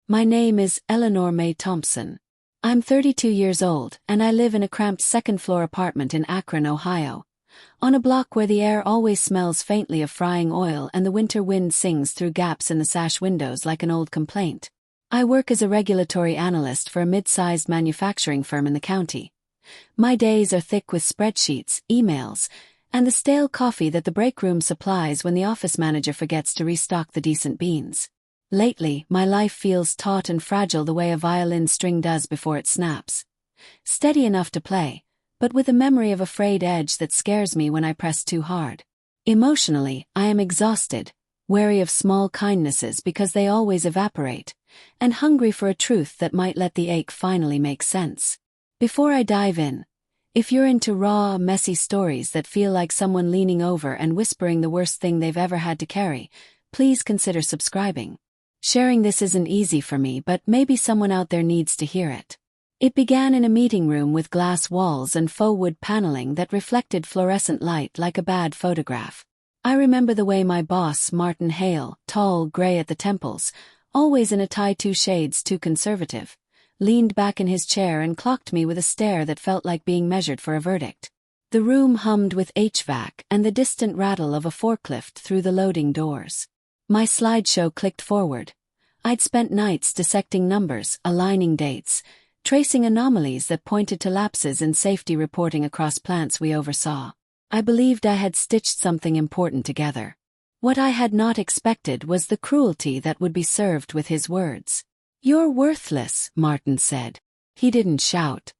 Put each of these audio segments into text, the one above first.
My name is Eleanor May Thompson. I'm 32 years old, and I live in a cramped second-floor apartment in Akron, Ohio, on a block where the air always smells faintly of frying oil and the winter wind sings through gaps in the sash windows like an old complaint. I work as a regulatory analyst for a mid-sized manufacturing firm in the county. My days are thick with spreadsheets, emails, and the stale coffee that the break room supplies when the office manager forgets to restock the decent beans. Lately, my life feels taut and fragile the way a violin string does before it snaps. Steady enough to play, but with a memory of a frayed edge that scares me when I press too hard. Emotionally, I am exhausted, wary of small kindnesses because they always evaporate, and hungry for a truth that might let the ache finally make sense. Before I dive in, if you're into raw, messy stories that feel like someone leaning over and whispering the worst thing they've ever had to carry, please consider subscribing. Sharing this isn't easy for me, but maybe someone out there needs to hear it. It began in a meeting room with glass walls and faux wood paneling that reflected fluorescent light like a bad photograph. I remember the way my boss, Martin Hale, tall, gray at the temples, always in a tie 2 shades too conservative, leaned back in his chair and clocked me with a stare that felt like being measured for a verdict. The room hummed with HVAC and the distant rattle of a forklift through the loading doors. My slideshow clicked forward. I'd spent nights dissecting numbers, aligning dates, tracing anomalies that pointed to lapses in safety reporting across plants we oversaw. I believed I had stitched something important together. What I had not expected was the cruelty that would be served with his words. "You're worthless," Martin said. He didn't shout.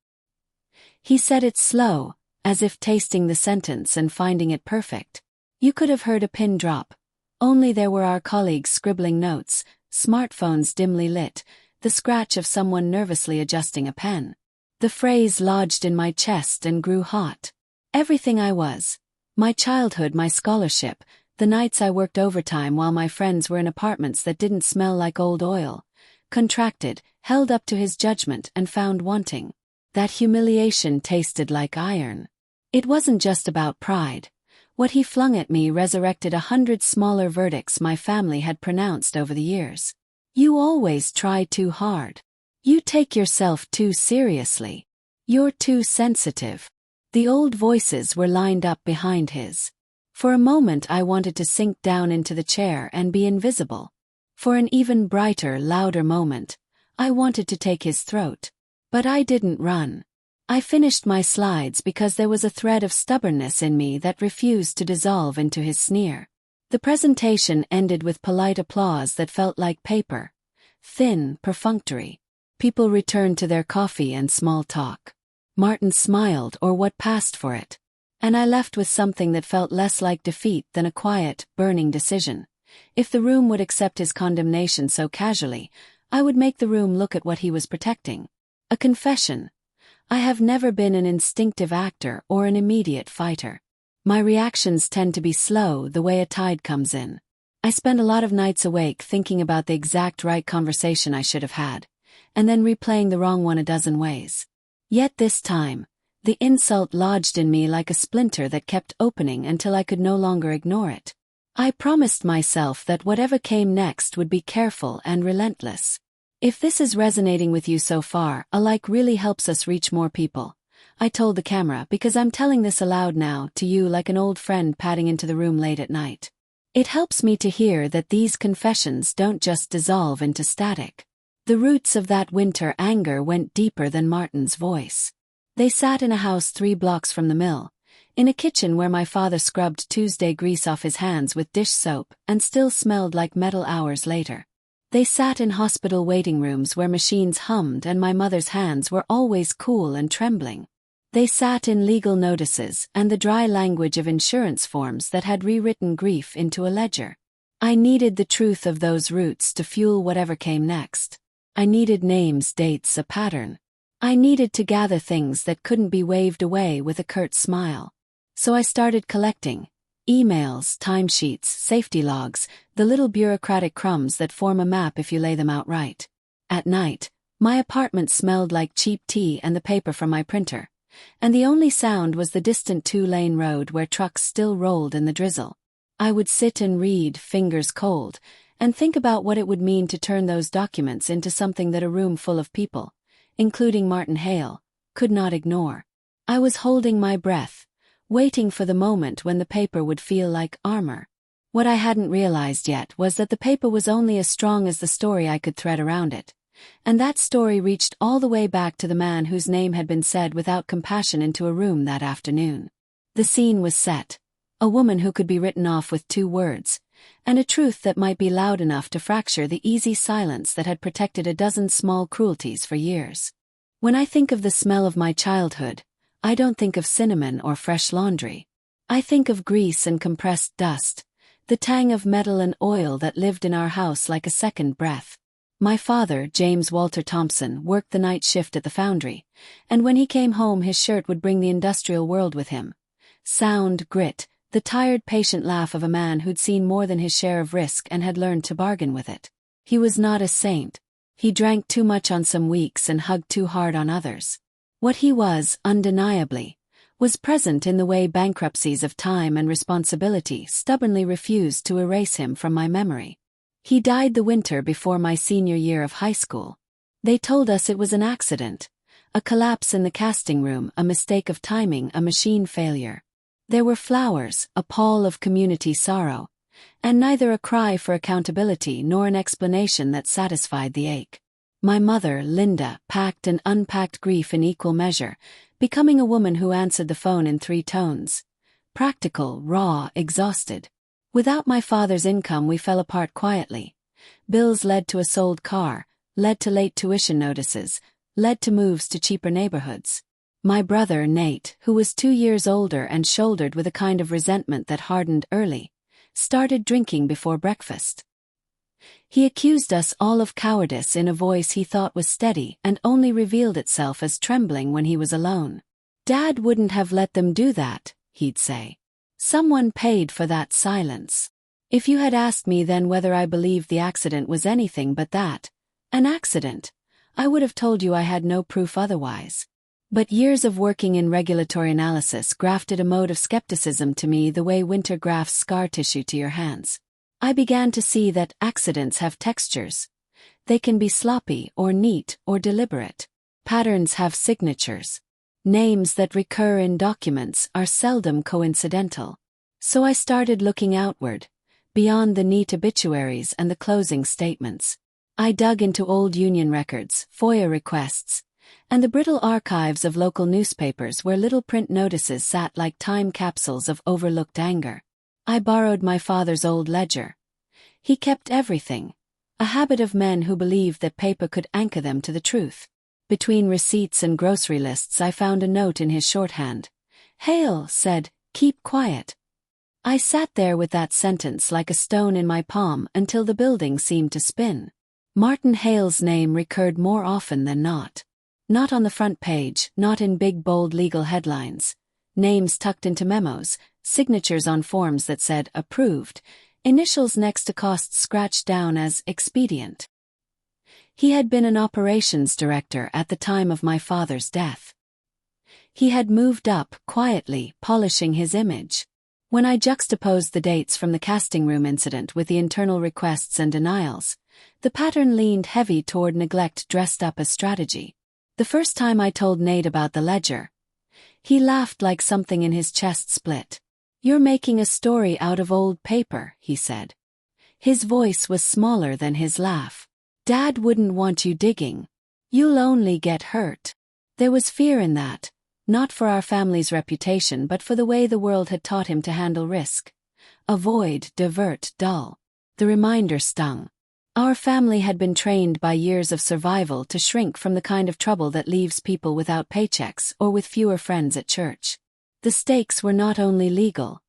He said it slow, as if tasting the sentence and finding it perfect. You could have heard a pin drop. Only there were our colleagues scribbling notes, smartphones dimly lit, the scratch of someone nervously adjusting a pen. The phrase lodged in my chest and grew hot. Everything I was. My childhood, my scholarship, the nights I worked overtime while my friends were in apartments that didn't smell like old oil, contracted, held up to his judgment and found wanting. That humiliation tasted like iron. It wasn't just about pride. What he flung at me resurrected 100 smaller verdicts my family had pronounced over the years. You always try too hard. You take yourself too seriously. You're too sensitive. The old voices were lined up behind his. For a moment I wanted to sink down into the chair and be invisible. For an even brighter, louder moment, I wanted to take his throat. But I didn't run. I finished my slides because there was a thread of stubbornness in me that refused to dissolve into his sneer. The presentation ended with polite applause that felt like paper. Thin, perfunctory. People returned to their coffee and small talk. Martin smiled, or what passed for it. And I left with something that felt less like defeat than a quiet, burning decision. If the room would accept his condemnation so casually, I would make the room look at what he was protecting. A confession. I have never been an instinctive actor or an immediate fighter. My reactions tend to be slow, the way a tide comes in. I spend a lot of nights awake thinking about the exact right conversation I should have had, and then replaying the wrong one a dozen ways. Yet this time, the insult lodged in me like a splinter that kept opening until I could no longer ignore it. I promised myself that whatever came next would be careful and relentless. If this is resonating with you so far, a like really helps us reach more people. I told the camera, because I'm telling this aloud now to you like an old friend padding into the room late at night. It helps me to hear that these confessions don't just dissolve into static. The roots of that winter anger went deeper than Martin's voice. They sat in a house 3 blocks from the mill, in a kitchen where my father scrubbed Tuesday grease off his hands with dish soap and still smelled like metal hours later. They sat in hospital waiting rooms where machines hummed and my mother's hands were always cool and trembling. They sat in legal notices and the dry language of insurance forms that had rewritten grief into a ledger. I needed the truth of those roots to fuel whatever came next. I needed names, dates, a pattern. I needed to gather things that couldn't be waved away with a curt smile. So I started collecting. Emails, timesheets, safety logs, the little bureaucratic crumbs that form a map if you lay them out right. At night, my apartment smelled like cheap tea and the paper from my printer, and the only sound was the distant 2-lane road where trucks still rolled in the drizzle. I would sit and read, fingers cold, and think about what it would mean to turn those documents into something that a room full of people, including Martin Hale, could not ignore. I was holding my breath, waiting for the moment when the paper would feel like armor. What I hadn't realized yet was that the paper was only as strong as the story I could thread around it. And that story reached all the way back to the man whose name had been said without compassion into a room that afternoon. The scene was set. A woman who could be written off with 2 words, and a truth that might be loud enough to fracture the easy silence that had protected a dozen small cruelties for years. When I think of the smell of my childhood, I don't think of cinnamon or fresh laundry. I think of grease and compressed dust, the tang of metal and oil that lived in our house like a second breath. My father, James Walter Thompson, worked the night shift at the foundry, and when he came home his shirt would bring the industrial world with him. Sound, grit, the tired patient laugh of a man who'd seen more than his share of risk and had learned to bargain with it. He was not a saint. He drank too much on some weeks and hugged too hard on others. What he was, undeniably, was present in the way bankruptcies of time and responsibility stubbornly refused to erase him from my memory. He died the winter before my senior year of high school. They told us it was an accident, a collapse in the casting room, a mistake of timing, a machine failure. There were flowers, a pall of community sorrow, and neither a cry for accountability nor an explanation that satisfied the ache. My mother, Linda, packed and unpacked grief in equal measure, becoming a woman who answered the phone in 3 tones. Practical, raw, exhausted. Without my father's income we fell apart quietly. Bills led to a sold car, led to late tuition notices, led to moves to cheaper neighborhoods. My brother, Nate, who was 2 years older and shouldered with a kind of resentment that hardened early, started drinking before breakfast. He accused us all of cowardice in a voice he thought was steady and only revealed itself as trembling when he was alone. Dad wouldn't have let them do that, he'd say. Someone paid for that silence. If you had asked me then whether I believed the accident was anything but that, an accident, I would have told you I had no proof otherwise. But years of working in regulatory analysis grafted a mode of skepticism to me the way winter grafts scar tissue to your hands. I began to see that accidents have textures. They can be sloppy or neat or deliberate. Patterns have signatures. Names that recur in documents are seldom coincidental. So I started looking outward, beyond the neat obituaries and the closing statements. I dug into old union records, FOIA requests, and the brittle archives of local newspapers where little print notices sat like time capsules of overlooked anger. I borrowed my father's old ledger. He kept everything, a habit of men who believed that paper could anchor them to the truth. Between receipts and grocery lists I found a note in his shorthand. Hale said, "Keep quiet." I sat there with that sentence like a stone in my palm until the building seemed to spin. Martin Hale's name recurred more often than not. Not on the front page, not in big bold legal headlines. Names tucked into memos, signatures on forms that said approved, initials next to costs scratched down as expedient. He had been an operations director at the time of my father's death. He had moved up, quietly, polishing his image. When I juxtaposed the dates from the casting room incident with the internal requests and denials, the pattern leaned heavy toward neglect dressed up as strategy. The first time I told Nate about the ledger, he laughed like something in his chest split. "You're making a story out of old paper," he said. His voice was smaller than his laugh. "Dad wouldn't want you digging. You'll only get hurt." There was fear in that, not for our family's reputation but for the way the world had taught him to handle risk. Avoid, divert, dull. The reminder stung. Our family had been trained by years of survival to shrink from the kind of trouble that leaves people without paychecks or with fewer friends at church. The stakes were not only legal.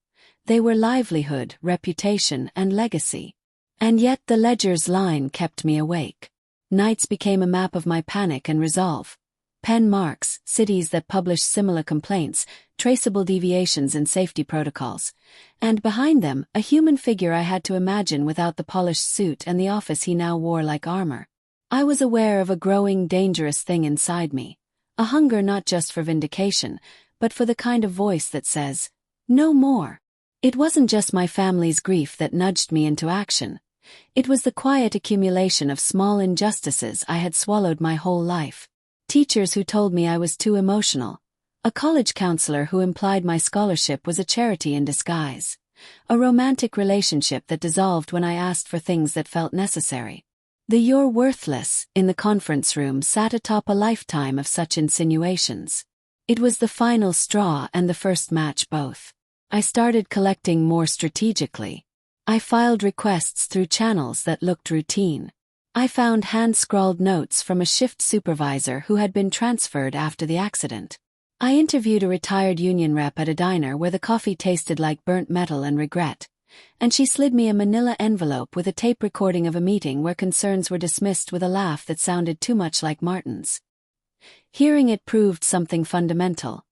They were livelihood, reputation, and legacy. And yet the ledger's line kept me awake. Nights became a map of my panic and resolve. Pen marks, cities that published similar complaints, traceable deviations in safety protocols. And behind them, a human figure I had to imagine without the polished suit and the office he now wore like armor. I was aware of a growing dangerous thing inside me. A hunger not just for vindication, but for the kind of voice that says, "No more." It wasn't just my family's grief that nudged me into action. It was the quiet accumulation of small injustices I had swallowed my whole life. Teachers who told me I was too emotional. A college counselor who implied my scholarship was a charity in disguise. A romantic relationship that dissolved when I asked for things that felt necessary. The "you're worthless" in the conference room sat atop a lifetime of such insinuations. It was the final straw and the first match both. I started collecting more strategically. I filed requests through channels that looked routine. I found hand-scrawled notes from a shift supervisor who had been transferred after the accident. I interviewed a retired union rep at a diner where the coffee tasted like burnt metal and regret, and she slid me a manila envelope with a tape recording of a meeting where concerns were dismissed with a laugh that sounded too much like Martin's. Hearing it proved something fundamental.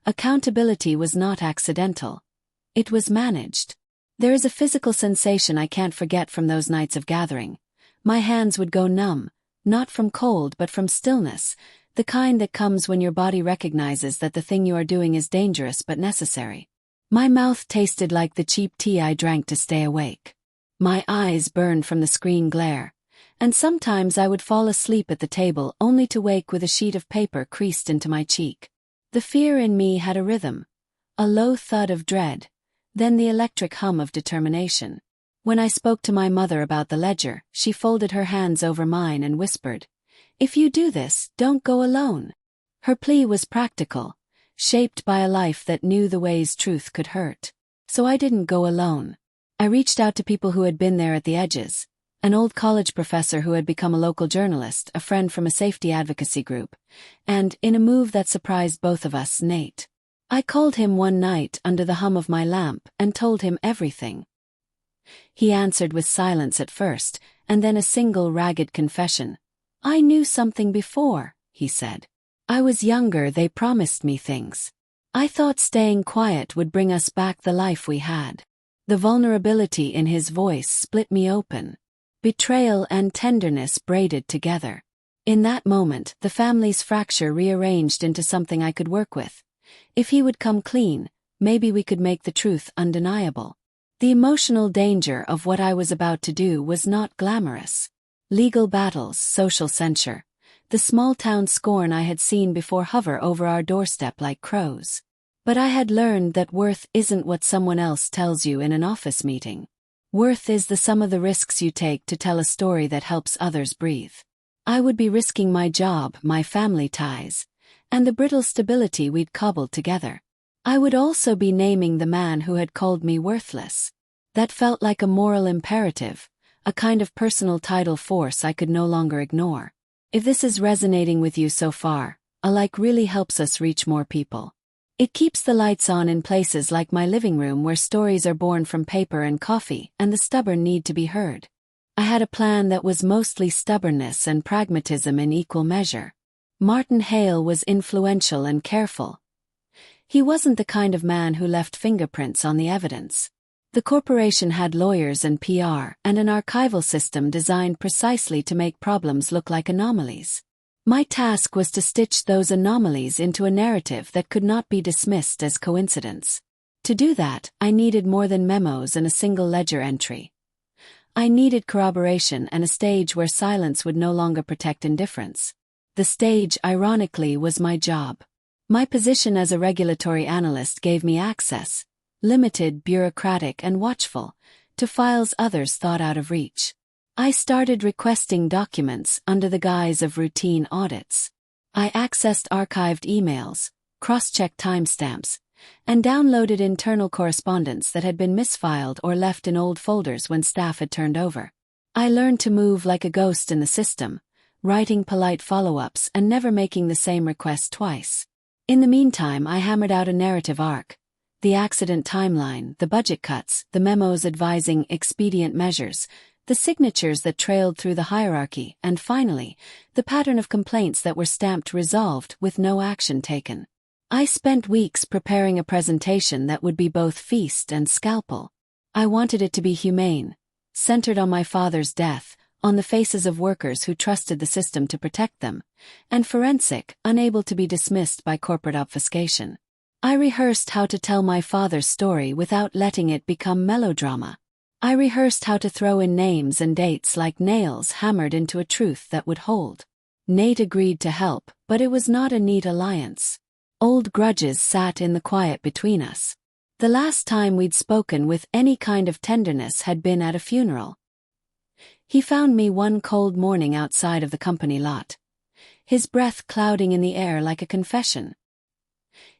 Accountability was not accidental. It was managed. There is a physical sensation I can't forget from those nights of gathering. My hands would go numb, not from cold but from stillness, the kind that comes when your body recognizes that the thing you are doing is dangerous but necessary. My mouth tasted like the cheap tea I drank to stay awake. My eyes burned from the screen glare, and sometimes I would fall asleep at the table only to wake with a sheet of paper creased into my cheek. The fear in me had a rhythm, a low thud of dread, then the electric hum of determination. When I spoke to my mother about the ledger, she folded her hands over mine and whispered, "If you do this, don't go alone." Her plea was practical, shaped by a life that knew the ways truth could hurt. So I didn't go alone. I reached out to people who had been there at the edges, an old college professor who had become a local journalist, a friend from a safety advocacy group, and, in a move that surprised both of us, Nate. I called him one night under the hum of my lamp and told him everything. He answered with silence at first, and then a single ragged confession. "I knew something before," he said. "I was younger, they promised me things. I thought staying quiet would bring us back the life we had." The vulnerability in his voice split me open. Betrayal and tenderness braided together. In that moment, the family's fracture rearranged into something I could work with. If he would come clean, maybe we could make the truth undeniable. The emotional danger of what I was about to do was not glamorous. Legal battles, social censure, the small-town scorn I had seen before hover over our doorstep like crows. But I had learned that worth isn't what someone else tells you in an office meeting. Worth is the sum of the risks you take to tell a story that helps others breathe. I would be risking my job, my family ties, and the brittle stability we'd cobbled together. I would also be naming the man who had called me worthless. That felt like a moral imperative, a kind of personal tidal force I could no longer ignore. If this is resonating with you so far, a like really helps us reach more people. It keeps the lights on in places like my living room where stories are born from paper and coffee and the stubborn need to be heard. I had a plan that was mostly stubbornness and pragmatism in equal measure. Martin Hale was influential and careful. He wasn't the kind of man who left fingerprints on the evidence. The corporation had lawyers and PR and an archival system designed precisely to make problems look like anomalies. My task was to stitch those anomalies into a narrative that could not be dismissed as coincidence. To do that, I needed more than memos and a single ledger entry. I needed corroboration and a stage where silence would no longer protect indifference. The stage, ironically, was my job. My position as a regulatory analyst gave me access, limited, bureaucratic, and watchful, to files others thought out of reach. I started requesting documents under the guise of routine audits. I accessed archived emails, cross-checked timestamps, and downloaded internal correspondence that had been misfiled or left in old folders when staff had turned over. I learned to move like a ghost in the system, writing polite follow-ups and never making the same request twice. In the meantime, I hammered out a narrative arc. The accident timeline, the budget cuts, the memos advising expedient measures, the signatures that trailed through the hierarchy, and finally, the pattern of complaints that were stamped resolved with no action taken. I spent weeks preparing a presentation that would be both feast and scalpel. I wanted it to be humane, centered on my father's death, on the faces of workers who trusted the system to protect them, and forensic, unable to be dismissed by corporate obfuscation. I rehearsed how to tell my father's story without letting it become melodrama. I rehearsed how to throw in names and dates like nails hammered into a truth that would hold. Nate agreed to help, but it was not a neat alliance. Old grudges sat in the quiet between us. The last time we'd spoken with any kind of tenderness had been at a funeral. He found me one cold morning outside of the company lot, his breath clouding in the air like a confession.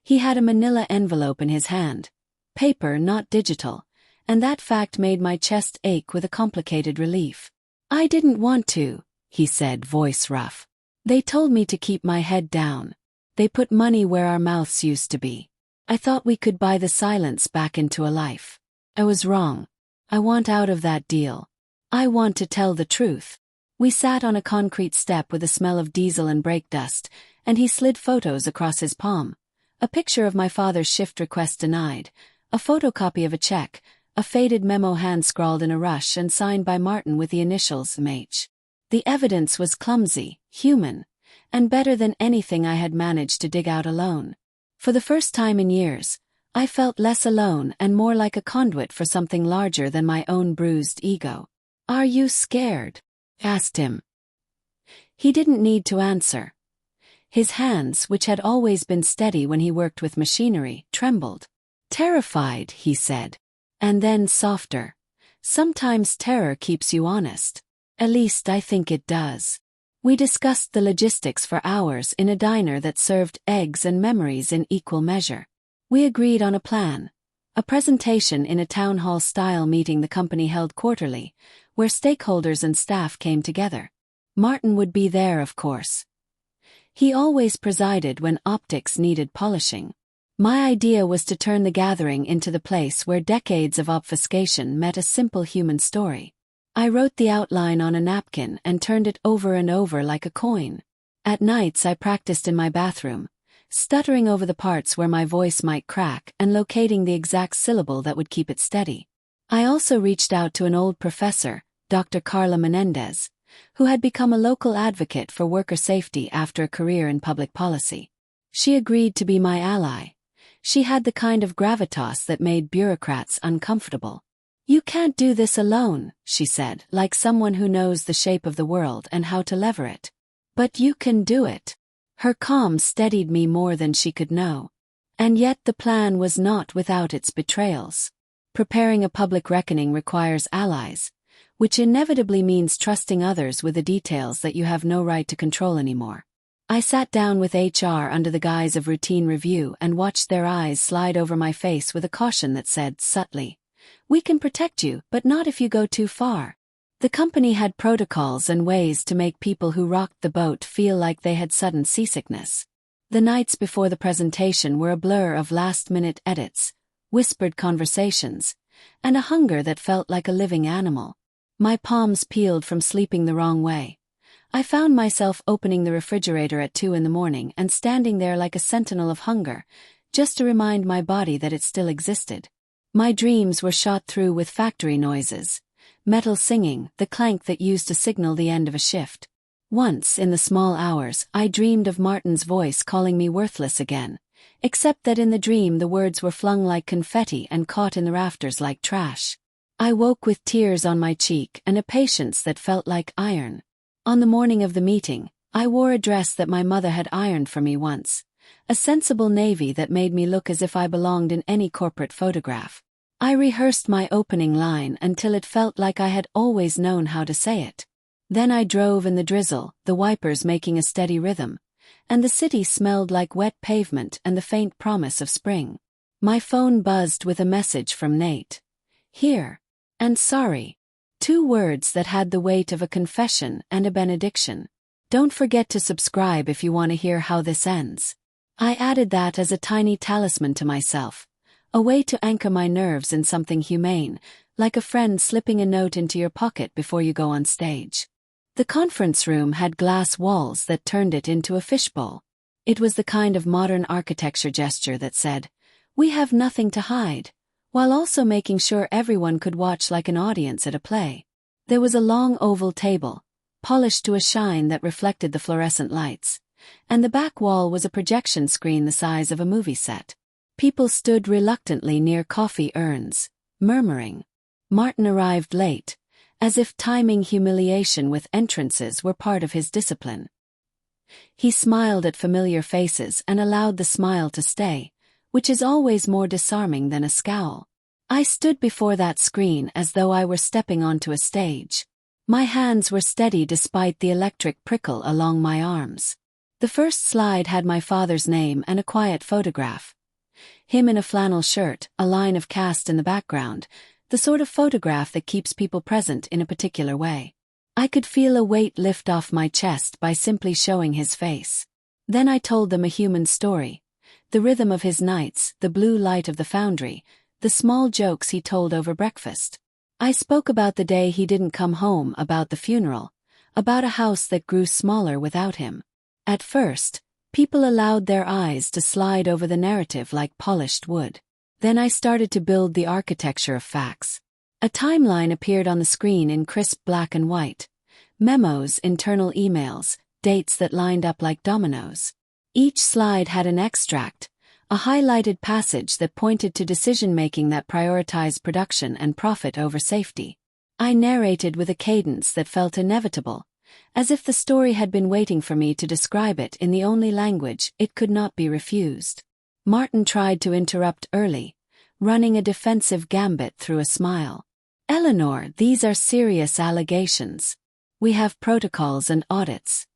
He had a manila envelope in his hand, paper not digital, and that fact made my chest ache with a complicated relief. "I didn't want to," he said, voice rough. "They told me to keep my head down. They put money where our mouths used to be. I thought we could buy the silence back into a life. I was wrong. I want out of that deal. I want to tell the truth." We sat on a concrete step with a smell of diesel and brake dust, and he slid photos across his palm. A picture of my father's shift request denied, a photocopy of a check, a faded memo hand-scrawled in a rush and signed by Martin with the initials MH. The evidence was clumsy, human, and better than anything I had managed to dig out alone. For the first time in years, I felt less alone and more like a conduit for something larger than my own bruised ego. "Are you scared?" asked him. He didn't need to answer. His hands, which had always been steady when he worked with machinery, trembled. "Terrified," he said. And then softer. "Sometimes terror keeps you honest. At least I think it does." We discussed the logistics for hours in a diner that served eggs and memories in equal measure. We agreed on a plan. A presentation in a town hall-style meeting the company held quarterly, where stakeholders and staff came together. Martin would be there, of course. He always presided when optics needed polishing. My idea was to turn the gathering into the place where decades of obfuscation met a simple human story. I wrote the outline on a napkin and turned it over and over like a coin. At nights I practiced in my bathroom, stuttering over the parts where my voice might crack and locating the exact syllable that would keep it steady. I also reached out to an old professor, Dr. Carla Menendez, who had become a local advocate for worker safety after a career in public policy. She agreed to be my ally. She had the kind of gravitas that made bureaucrats uncomfortable. "You can't do this alone," she said, like someone who knows the shape of the world and how to lever it. "But you can do it." Her calm steadied me more than she could know. And yet the plan was not without its betrayals. Preparing a public reckoning requires allies, which inevitably means trusting others with the details that you have no right to control anymore. I sat down with HR under the guise of routine review and watched their eyes slide over my face with a caution that said, subtly, "We can protect you, but not if you go too far." The company had protocols and ways to make people who rocked the boat feel like they had sudden seasickness. The nights before the presentation were a blur of last-minute edits, whispered conversations, and a hunger that felt like a living animal. My palms peeled from sleeping the wrong way. I found myself opening the refrigerator at 2 a.m. and standing there like a sentinel of hunger, just to remind my body that it still existed. My dreams were shot through with factory noises, metal singing, the clank that used to signal the end of a shift. Once, in the small hours, I dreamed of Martin's voice calling me worthless again, except that in the dream the words were flung like confetti and caught in the rafters like trash. I woke with tears on my cheek and a patience that felt like iron. On the morning of the meeting, I wore a dress that my mother had ironed for me once, a sensible navy that made me look as if I belonged in any corporate photograph. I rehearsed my opening line until it felt like I had always known how to say it. Then I drove in the drizzle, the wipers making a steady rhythm, and the city smelled like wet pavement and the faint promise of spring. My phone buzzed with a message from Nate. "Here," and "sorry." 2 words that had the weight of a confession and a benediction. "Don't forget to subscribe if you want to hear how this ends." I added that as a tiny talisman to myself, a way to anchor my nerves in something humane, like a friend slipping a note into your pocket before you go on stage. The conference room had glass walls that turned it into a fishbowl. It was the kind of modern architecture gesture that said, "We have nothing to hide," while also making sure everyone could watch like an audience at a play. There was a long oval table, polished to a shine that reflected the fluorescent lights, and the back wall was a projection screen the size of a movie set. People stood reluctantly near coffee urns, murmuring. Martin arrived late, as if timing humiliation with entrances were part of his discipline. He smiled at familiar faces and allowed the smile to stay, which is always more disarming than a scowl. I stood before that screen as though I were stepping onto a stage. My hands were steady despite the electric prickle along my arms. The first slide had my father's name and a quiet photograph. Him in a flannel shirt, a line of cast in the background, the sort of photograph that keeps people present in a particular way. I could feel a weight lift off my chest by simply showing his face. Then I told them a human story. The rhythm of his nights, the blue light of the foundry, the small jokes he told over breakfast. I spoke about the day he didn't come home, about the funeral, about a house that grew smaller without him. At first, people allowed their eyes to slide over the narrative like polished wood. Then I started to build the architecture of facts. A timeline appeared on the screen in crisp black and white. Memos, internal emails, dates that lined up like dominoes. Each slide had an extract, a highlighted passage that pointed to decision-making that prioritized production and profit over safety. I narrated with a cadence that felt inevitable, as if the story had been waiting for me to describe it in the only language it could not be refused. Martin tried to interrupt early, running a defensive gambit through a smile. "Eleanor, these are serious allegations. We have protocols and audits."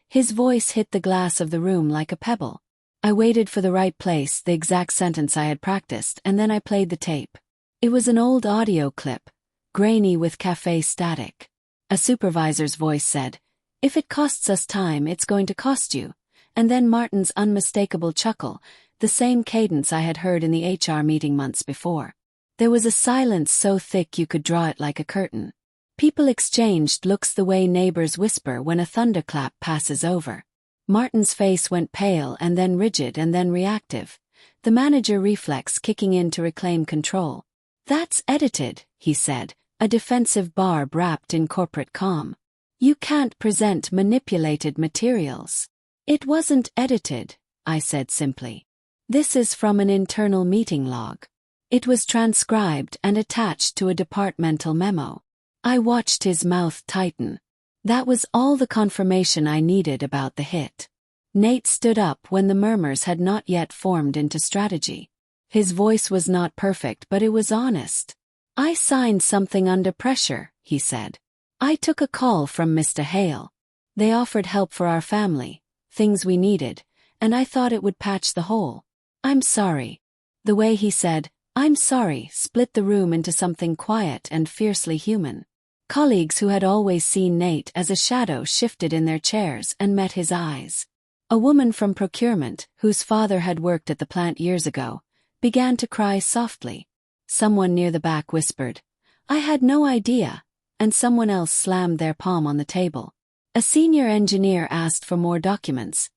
His voice hit the glass of the room like a pebble. I waited for the right place, the exact sentence I had practiced, and then I played the tape. It was an old audio clip, grainy with cafe static. A supervisor's voice said, "If it costs us time, it's going to cost you." And then Martin's unmistakable chuckle, the same cadence I had heard in the HR meeting months before. There was a silence so thick you could draw it like a curtain. People exchanged looks the way neighbors whisper when a thunderclap passes over. Martin's face went pale and then rigid and then reactive, the manager reflex kicking in to reclaim control. "That's edited," he said, a defensive barb wrapped in corporate calm. "You can't present manipulated materials." "It wasn't edited," I said simply. "This is from an internal meeting log. It was transcribed and attached to a departmental memo." I watched his mouth tighten. That was all the confirmation I needed about the hit. Nate stood up when the murmurs had not yet formed into strategy. His voice was not perfect, but it was honest. "I signed something under pressure," he said. "I took a call from Mr. Hale. They offered help for our family, things we needed, and I thought it would patch the hole. I'm sorry." The way he said, "I'm sorry," split the room into something quiet and fiercely human. Colleagues who had always seen Nate as a shadow shifted in their chairs and met his eyes. A woman from procurement, whose father had worked at the plant years ago, began to cry softly. Someone near the back whispered, "I had no idea," and someone else slammed their palm on the table. A senior engineer asked for more documents,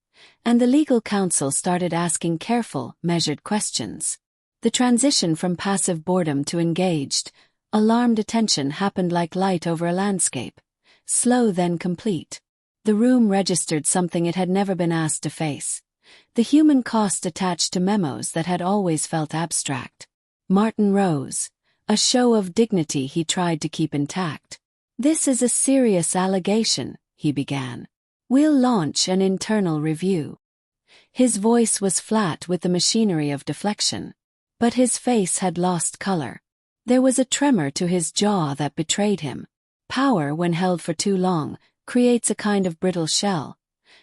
and the legal counsel started asking careful, measured questions. The transition from passive boredom to engaged, alarmed attention happened like light over a landscape, slow then complete. The room registered something it had never been asked to face: the human cost attached to memos that had always felt abstract. Martin rose, a show of dignity he tried to keep intact. "This is a serious allegation," he began. "We'll launch an internal review." His voice was flat with the machinery of deflection, but his face had lost color. There was a tremor to his jaw that betrayed him. Power, when held for too long, creates a kind of brittle shell.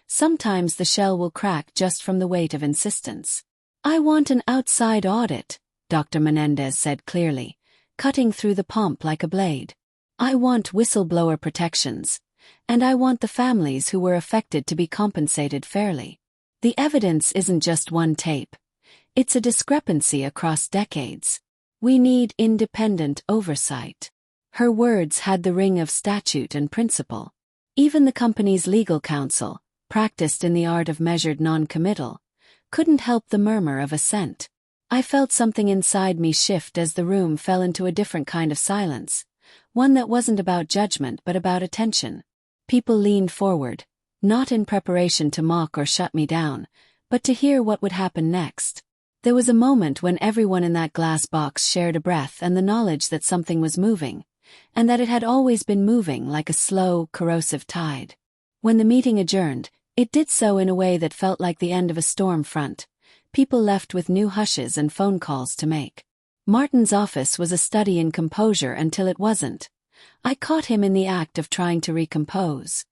Sometimes the shell will crack just from the weight of insistence. "I want an outside audit," Dr. Menendez said clearly, cutting through the pomp like a blade. "I want whistleblower protections, and I want the families who were affected to be compensated fairly. The evidence isn't just one tape. It's a discrepancy across decades. We need independent oversight." Her words had the ring of statute and principle. Even the company's legal counsel, practiced in the art of measured non-committal, couldn't help the murmur of assent. I felt something inside me shift as the room fell into a different kind of silence, one that wasn't about judgment but about attention. People leaned forward, not in preparation to mock or shut me down, but to hear what would happen next. There was a moment when everyone in that glass box shared a breath and the knowledge that something was moving, and that it had always been moving like a slow, corrosive tide. When the meeting adjourned, it did so in a way that felt like the end of a storm front. People left with new hushes and phone calls to make. Martin's office was a study in composure until it wasn't. I caught him in the act of trying to recompose.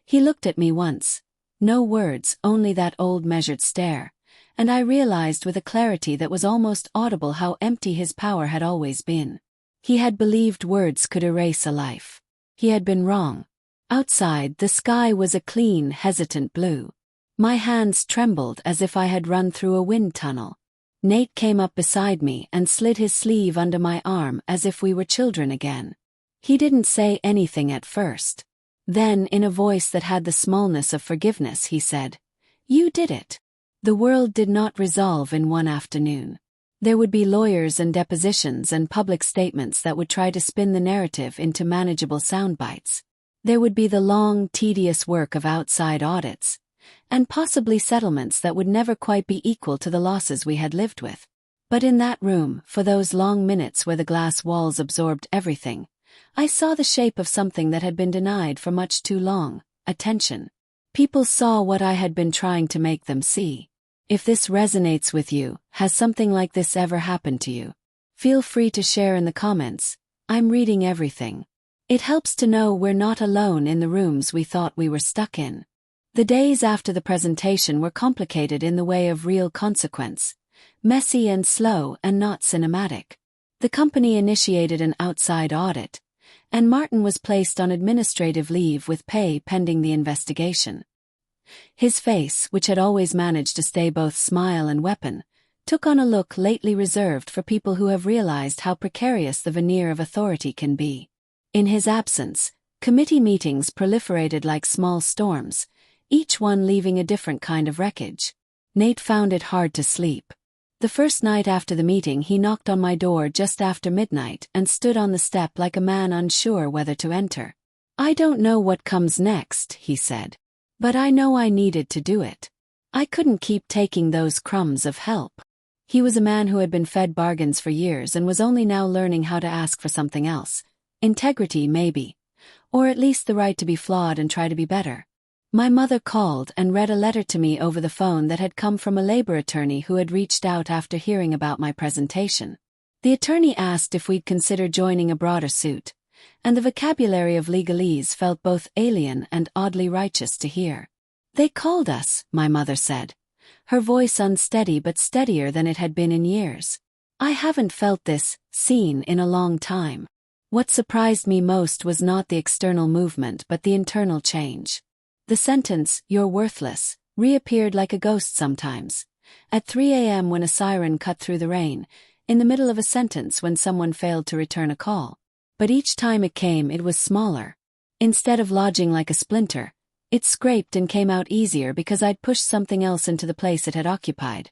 He looked at me once. No words, only that old measured stare. And I realized with a clarity that was almost audible how empty his power had always been. He had believed words could erase a life. He had been wrong. Outside, the sky was a clean, hesitant blue. My hands trembled as if I had run through a wind tunnel. Nate came up beside me and slid his sleeve under my arm as if we were children again. He didn't say anything at first. Then, in a voice that had the smallness of forgiveness, he said, "You did it." The world did not resolve in one afternoon. There would be lawyers and depositions and public statements that would try to spin the narrative into manageable sound bites. There would be the long, tedious work of outside audits, and possibly settlements that would never quite be equal to the losses we had lived with. But in that room, for those long minutes where the glass walls absorbed everything, I saw the shape of something that had been denied for much too long: attention. People saw what I had been trying to make them see. If this resonates with you, has something like this ever happened to you? Feel free to share in the comments. I'm reading everything. It helps to know we're not alone in the rooms we thought we were stuck in. The days after the presentation were complicated in the way of real consequence, messy and slow and not cinematic. The company initiated an outside audit, and Martin was placed on administrative leave with pay pending the investigation. His face, which had always managed to stay both smile and weapon, took on a look lately reserved for people who have realized how precarious the veneer of authority can be. In his absence, committee meetings proliferated like small storms, each one leaving a different kind of wreckage. Nate found it hard to sleep. The first night after the meeting, he knocked on my door just after midnight and stood on the step like a man unsure whether to enter. "I don't know what comes next," he said. "But I know I needed to do it. I couldn't keep taking those crumbs of help." He was a man who had been fed bargains for years and was only now learning how to ask for something else. Integrity, maybe. Or at least the right to be flawed and try to be better. My mother called and read a letter to me over the phone that had come from a labor attorney who had reached out after hearing about my presentation. The attorney asked if we'd consider joining a broader suit, and the vocabulary of legalese felt both alien and oddly righteous to hear. "They called us," my mother said, her voice unsteady but steadier than it had been in years. "I haven't felt this, seen in a long time." What surprised me most was not the external movement but the internal change. The sentence, "You're worthless," reappeared like a ghost sometimes. At 3 a.m. when a siren cut through the rain, in the middle of a sentence when someone failed to return a call. But each time it came, it was smaller. Instead of lodging like a splinter, it scraped and came out easier because I'd pushed something else into the place it had occupied.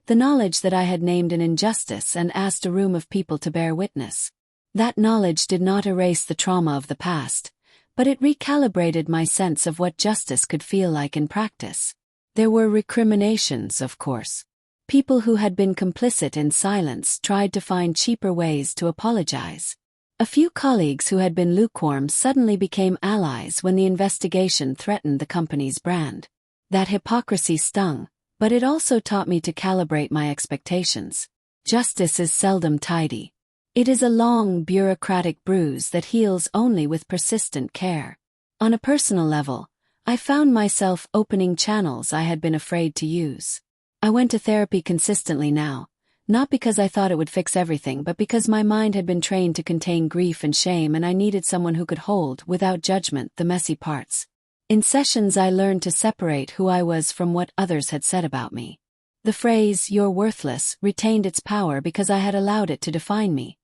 The knowledge that I had named an injustice and asked a room of people to bear witness. That knowledge did not erase the trauma of the past, but it recalibrated my sense of what justice could feel like in practice. There were recriminations, of course. People who had been complicit in silence tried to find cheaper ways to apologize. A few colleagues who had been lukewarm suddenly became allies when the investigation threatened the company's brand. That hypocrisy stung, but it also taught me to calibrate my expectations. Justice is seldom tidy. It is a long, bureaucratic bruise that heals only with persistent care. On a personal level, I found myself opening channels I had been afraid to use. I went to therapy consistently now, not because I thought it would fix everything but because my mind had been trained to contain grief and shame and I needed someone who could hold, without judgment, the messy parts. In sessions I learned to separate who I was from what others had said about me. The phrase, "You're worthless," retained its power because I had allowed it to define me.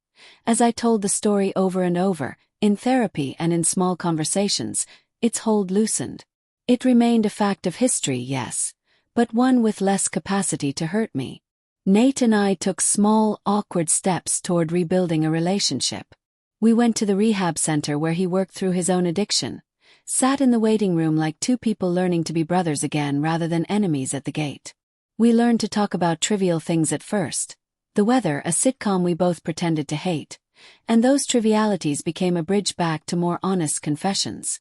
As I told the story over and over, in therapy and in small conversations, its hold loosened. It remained a fact of history, yes, but one with less capacity to hurt me. Nate and I took small, awkward steps toward rebuilding a relationship. We went to the rehab center where he worked through his own addiction, sat in the waiting room like two people learning to be brothers again rather than enemies at the gate. We learned to talk about trivial things at first. The Weather, a sitcom we both pretended to hate. And those trivialities became a bridge back to more honest confessions.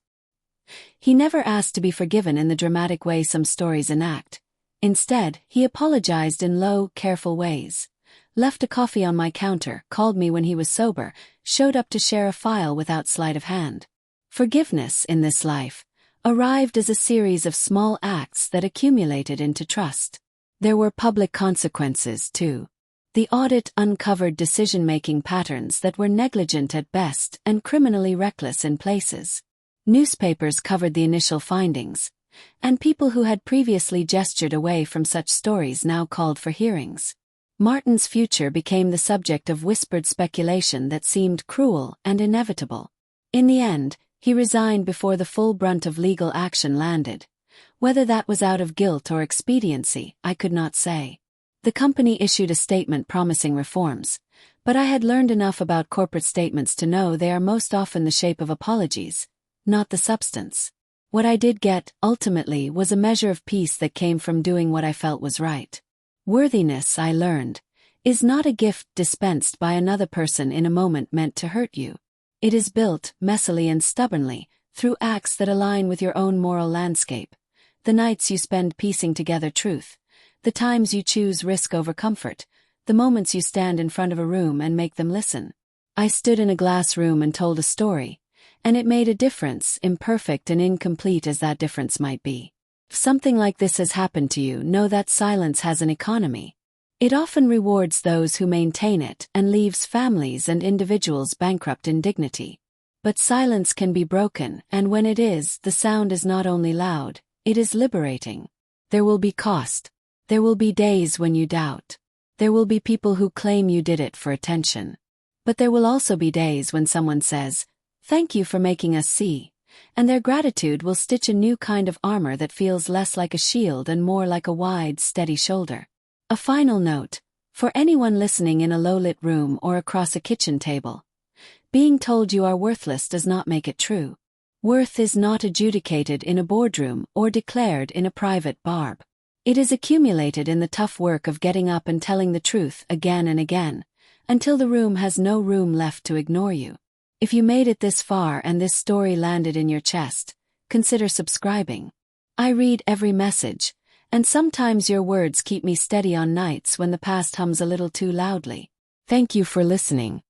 He never asked to be forgiven in the dramatic way some stories enact. Instead, he apologized in low, careful ways. Left a coffee on my counter, called me when he was sober, showed up to share a file without sleight of hand. Forgiveness, in this life, arrived as a series of small acts that accumulated into trust. There were public consequences, too. The audit uncovered decision-making patterns that were negligent at best and criminally reckless in places. Newspapers covered the initial findings, and people who had previously gestured away from such stories now called for hearings. Martin's future became the subject of whispered speculation that seemed cruel and inevitable. In the end, he resigned before the full brunt of legal action landed. Whether that was out of guilt or expediency, I could not say. The company issued a statement promising reforms, but I had learned enough about corporate statements to know they are most often the shape of apologies, not the substance. What I did get, ultimately, was a measure of peace that came from doing what I felt was right. Worthiness, I learned, is not a gift dispensed by another person in a moment meant to hurt you. It is built, messily and stubbornly, through acts that align with your own moral landscape. The nights you spend piecing together truth. The times you choose risk over comfort, the moments you stand in front of a room and make them listen. I stood in a glass room and told a story, and it made a difference, imperfect and incomplete as that difference might be. If something like this has happened to you, know that silence has an economy. It often rewards those who maintain it and leaves families and individuals bankrupt in dignity. But silence can be broken, and when it is, the sound is not only loud, it is liberating. There will be cost. There will be days when you doubt. There will be people who claim you did it for attention. But there will also be days when someone says, "Thank you for making us see," and their gratitude will stitch a new kind of armor that feels less like a shield and more like a wide, steady shoulder. A final note, for anyone listening in a low-lit room or across a kitchen table. Being told you are worthless does not make it true. Worth is not adjudicated in a boardroom or declared in a private bar. It is accumulated in the tough work of getting up and telling the truth again and again, until the room has no room left to ignore you. If you made it this far and this story landed in your chest, consider subscribing. I read every message, and sometimes your words keep me steady on nights when the past hums a little too loudly. Thank you for listening.